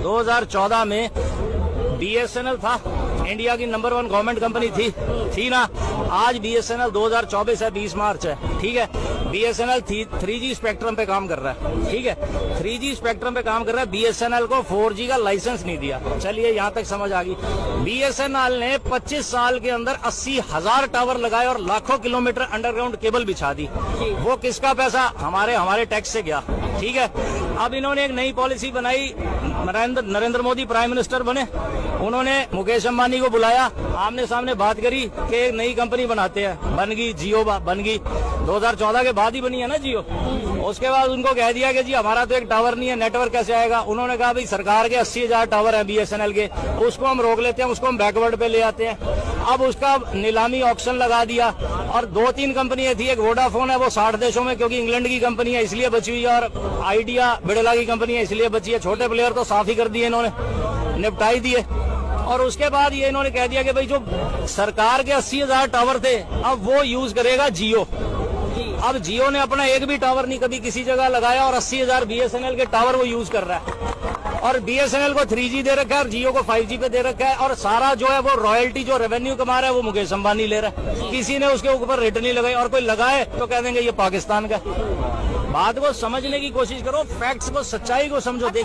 2014 में BSNL था, India की नंबर 1 गवर्नमेंट कंपनी थी ना। आज BSNL 2024 है, 20 मार्च है, ठीक है। BSNL 3G स्पेक्ट्रम पे काम कर रहा है, ठीक है। 3G स्पेक्ट्रम पे काम कर रहा है। BSNL को 4G का लाइसेंस नहीं दिया। चलिए यहाँ तक समझ आ गई। BSNL ने 25 साल के अंदर 80,000 टावर लगाए और लाखों किलोमीटर अंडरग्राउंड केबल बिछा दी। वो किसका पैसा? हमारे टैक्स से गया, ठीक है। अब इन्होंने एक नई पॉलिसी बनाई, नरेंद्र मोदी प्राइम मिनिस्टर बने, उन्होंने मुकेश अंबानी को बुलाया, आमने सामने बात करी कि एक नई कंपनी बनाते हैं। बन गई जियो, बन गई 2014 के बाद ही बनी है ना जियो। उसके बाद उनको कह दिया कि जी हमारा तो एक टावर नहीं है, नेटवर्क कैसे आएगा। उन्होंने कहा भाई सरकार के 80,000 टावर है BSNL के, उसको हम रोक लेते हैं, उसको हम बैकवर्ड पे ले आते हैं। अब उसका नीलामी ऑक्शन लगा दिया और 2-3 कंपनियां थी। एक वोडाफोन है, वो 60 देशों में, क्योंकि इंग्लैंड की कंपनी है इसलिए बची हुई है, और आइडिया बिड़ला की कंपनी है इसलिए बची है। छोटे प्लेयर तो साफ ही कर दिए इन्होंने, निपटाई दिए। और उसके बाद ये इन्होंने कह दिया कि भाई जो सरकार के 80,000 टावर थे अब वो यूज करेगा जियो। अब जियो ने अपना एक भी टावर नहीं कभी किसी जगह लगाया और 80,000 BSNL के टावर वो यूज कर रहा है। और BSNL को 3G दे रखा है और जियो को 5G पे दे रखा है। और सारा जो है वो रॉयल्टी जो रेवेन्यू कमा रहा है वो मुकेश अंबानी ले रहा है। किसी ने उसके ऊपर रेट नहीं लगाई, और कोई लगाए तो कह देंगे ये पाकिस्तान का। बात को समझने की कोशिश करो, फैक्ट्स को, सच्चाई को समझो। देखिए